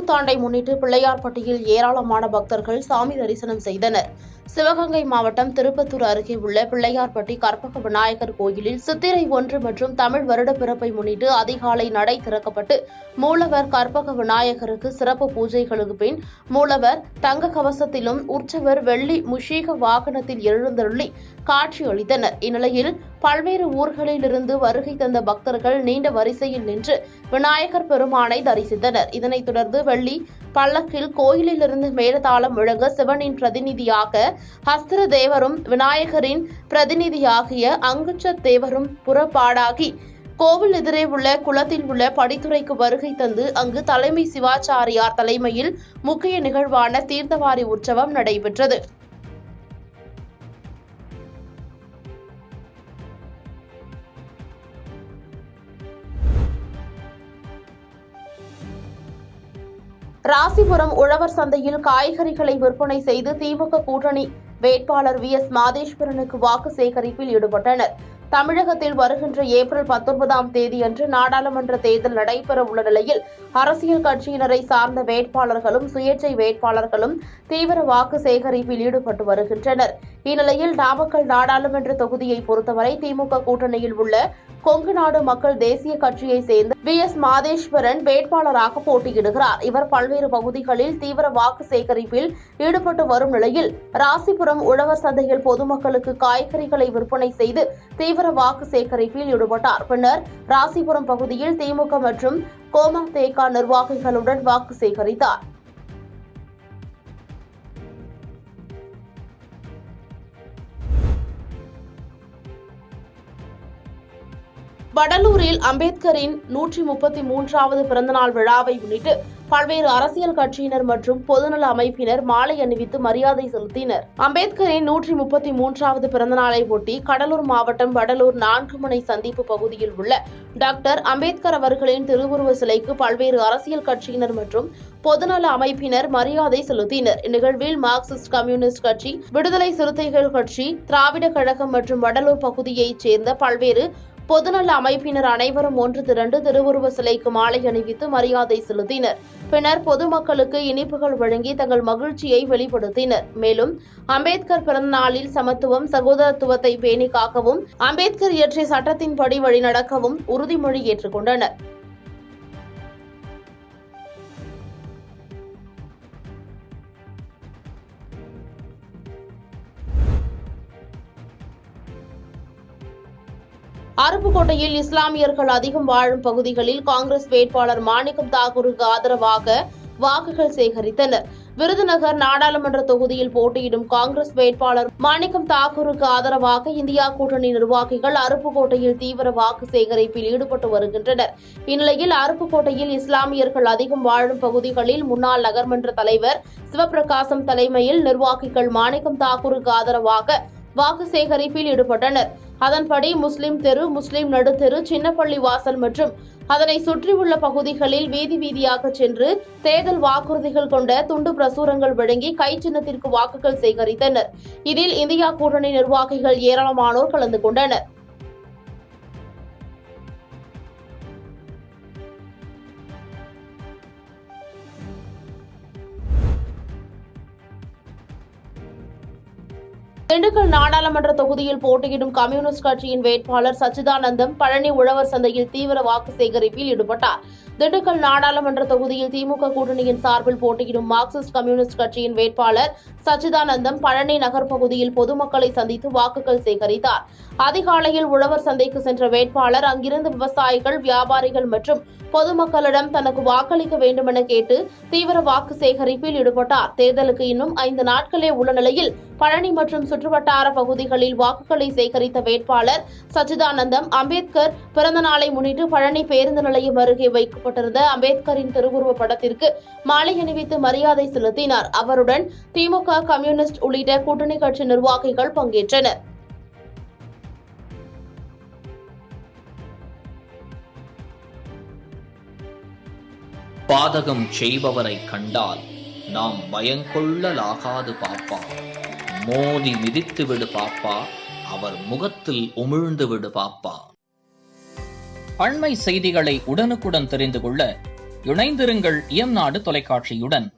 புத்தாண்டை முன்னிட்டு பிள்ளையார்பட்டியில் ஏராளமான பக்தர்கள் சாமி தரிசனம் செய்தனர். சிவகங்கை மாவட்டம் திருப்பத்தூர் அருகே உள்ள பிள்ளையார்பட்டி கற்பக விநாயகர் கோயிலில் சித்திரை 1 மற்றும் தமிழ் வருட பிறப்பை முன்னிட்டு அதிகாலை நடை திறக்கப்பட்டு மூலவர் கற்பக விநாயகருக்கு சிறப்பு பூஜைகளுக்கு பின் மூலவர் தங்க கவசத்திலும் உற்சவர் வெள்ளி முஷீக வாகனத்தில் எழுந்தருளி காட்சியளித்தனர். இந்நிலையில் பல்வேறு ஊர்களில் இருந்து வருகை தந்த பக்தர்கள் நீண்ட வரிசையில் நின்று விநாயகர் பெருமானை தரிசித்தனர். இதனைத் தொடர்ந்து வெள்ளி பல்லக்கில் கோயிலிலிருந்து மேலதாளம் முழங்க சிவனின் பிரதிநிதியாக ஹஸ்திர தேவரும் விநாயகரின் பிரதிநிதியாகிய அங்குச்ச தேவரும் புறப்பாடாகி கோவில் எதிரே உள்ள குளத்தில் உள்ள படித்துறைக்கு வருகை தந்து அங்கு தலைமை சிவாச்சாரியார் தலைமையில் முக்கிய நிகழ்வான தீர்த்தவாரி உற்சவம் நடைபெற்றது. ராசிபுரம் உழவர் சந்தையில் காய்கறிகளை விற்பனை செய்து திமுக கூட்டணி வேட்பாளர் VS மாதேஸ்வரனுக்கு வாக்கு சேகரிப்பில் ஈடுபட்டனர். தமிழகத்தில் வருகின்ற ஏப்ரல் 19ஆம் தேதியன்று நாடாளுமன்ற தேர்தல் நடைபெற உள்ள நிலையில் அரசியல் கட்சியினரை சார்ந்த வேட்பாளர்களும் சுயேட்சை வேட்பாளர்களும் தீவிர வாக்கு சேகரிப்பில் ஈடுபட்டு வருகின்றனர். இந்நிலையில் நாமக்கல் நாடாளுமன்ற தொகுதியை பொறுத்தவரை திமுக கூட்டணியில் உள்ள கொங்கு நாடு மக்கள் தேசிய கட்சியை சேர்ந்த VS மாதேஸ்வரன் வேட்பாளராக போட்டியிடுகிறார். இவர் பல்வேறு பகுதிகளில் தீவிர வாக்கு சேகரிப்பில் ஈடுபட்டு வரும் நிலையில் ராசிபுரம் உழவர் சந்தையில் பொதுமக்களுக்கு காய்கறிகளை விற்பனை செய்து தீவிர வாக்கு சேகரிப்பில் ஈடுபட்டார். பின்னர் ராசிபுரம் பகுதியில் திமுக மற்றும் கோமதேக நிர்வாகிகளுடன் வாக்கு சேகரித்தார். வடலூரில் அம்பேத்கரின் 133வது பிறந்தநாள் விழாவை முன்னிட்டு பல்வேறு அரசியல் கட்சியினர் மற்றும் பொதுநல அமைப்பினர் மாலை அணிவித்து மரியாதை செலுத்தினர். அம்பேத்கரின் 133வது பிறந்தநாளை ஒட்டி கடலூர் மாவட்டம் வடலூர் 4 முனை சந்திப்பு பகுதியில் உள்ள டாக்டர் அம்பேத்கர் அவர்களின் திருவுருவ சிலைக்கு பல்வேறு அரசியல் கட்சியினர் மற்றும் பொதுநல அமைப்பினர் மரியாதை செலுத்தினர். இந்நிகழ்வில் மார்க்சிஸ்ட் கம்யூனிஸ்ட் கட்சி, விடுதலை சிறுத்தைகள் கட்சி, திராவிட கழகம் மற்றும் வடலூர் பகுதியைச் சேர்ந்த பல்வேறு பொதுநல அமைப்பினர் அனைவரும் ஒன்று திரண்டு திருவுருவ சிலைக்கு மாலை அணிவித்து மரியாதை செலுத்தினர். பின்னர் பொதுமக்களுக்கு இனிப்புகள் வழங்கி தங்கள் மகிழ்ச்சியை வெளிப்படுத்தினர். மேலும் அம்பேத்கர் பிறந்த நாளில் சமத்துவம், சகோதரத்துவத்தை பேணி காக்கவும் அம்பேத்கர் இயற்றிய சட்டத்தின்படி வழிநடக்கவும் உறுதிமொழி ஏற்றுக்கொண்டனர். அருப்புக்கோட்டையில் இஸ்லாமியர்கள் அதிகம் வாழும் பகுதிகளில் காங்கிரஸ் வேட்பாளர் மாணிக்கம் தாக்கூருக்கு ஆதரவாக வாக்குகள் சேகரித்தனர். விருதுநகர் நாடாளுமன்ற தொகுதியில் போட்டியிடும் காங்கிரஸ் வேட்பாளர் மாணிக்கம் தாக்கூருக்கு ஆதரவாக இந்தியா கூட்டணி நிர்வாகிகள் அருப்புக்கோட்டையில் தீவிர வாக்கு சேகரிப்பில் ஈடுபட்டு வருகின்றனர். இந்நிலையில் அருப்புக்கோட்டையில் இஸ்லாமியர்கள் அதிகம் வாழும் பகுதிகளில் முன்னாள் நகர்மன்ற தலைவர் சிவபிரகாசம் தலைமையில் நிர்வாகிகள் மாணிக்கம் தாக்கூருக்கு ஆதரவாக வாக்கு சேகரிப்பில் ஈடுபட்டனர். அதன்படி முஸ்லிம் தெரு, முஸ்லிம் நடுத்தெரு, சின்னப்பள்ளி வாசல் மற்றும் அதனை சுற்றியுள்ள பகுதிகளில் வீதி வீதியாக சென்று தேர்தல் வாக்குறுதிகள் கொண்ட துண்டு பிரசுரங்கள் வழங்கி கை சின்னத்திற்கு வாக்குகள் சேகரித்தனர். இதில் இந்தியா கூட்டணி நிர்வாகிகள் ஏராளமானோர் கலந்து கொண்டனர். திண்டுக்கல் நாடாளுமன்ற தொகுதியில் போட்டியிடும் கம்யூனிஸ்ட் கட்சியின் வேட்பாளர் சச்சிதானந்தம் பழனி உழவர் சந்தையில் தீவிர வாக்கு சேகரிப்பில் ஈடுபட்டார். திண்டுக்கல் நாடாளுமன்ற தொகுதியில் திமுக கூட்டணியின் சார்பில் போட்டியிடும் மார்க்சிஸ்ட் கம்யூனிஸ்ட் கட்சியின் வேட்பாளர் சச்சிதானந்தம் பழனி நகர் பகுதியில் பொதுமக்களை சந்தித்து வாக்குகள் சேகரித்தார். அதிகாலையில் உழவர் சந்தைக்கு சென்ற வேட்பாளர் அங்கிருந்து விவசாயிகள், வியாபாரிகள் மற்றும் பொதுமக்களிடம் தனக்கு வாக்களிக்க வேண்டுமென கேட்டு தீவிர வாக்கு சேகரிப்பில் ஈடுபட்டார். தேர்தலுக்கு இன்னும் 5 நாட்களே உள்ள நிலையில் பழனி மற்றும் சுற்றுவட்டார பகுதிகளில் வாக்குகளை சேகரித்த வேட்பாளர் சச்சிதானந்தம் அம்பேத்கர் பிறந்த நாளை முன்னிட்டு பழனி பேருந்து நிலையம் அருகே வைக்கப்பட்டிருந்த அம்பேத்கரின் திருவுருவ படத்திற்கு மாலை அணிவித்து மரியாதை செலுத்தினார். அவருடன் திமுக, கம்யூனிஸ்ட் உள்ளிட்ட கூட்டணி கட்சி நிர்வாகிகள் பங்கேற்றனர். பாதகம் செய்பவரை கண்டால் நாம் பயங்கொள்ளலாகாது பாப்பா. மோதி மிதித்து விடு பாப்பா, அவர் முகத்தில் உமிழ்ந்து விடு பாப்பா. அண்மை செய்திகளை உடனுக்குடன் தெரிந்து கொள்ள இணைந்திருங்கள் இயம்நாடு தொலைக்காட்சியுடன்.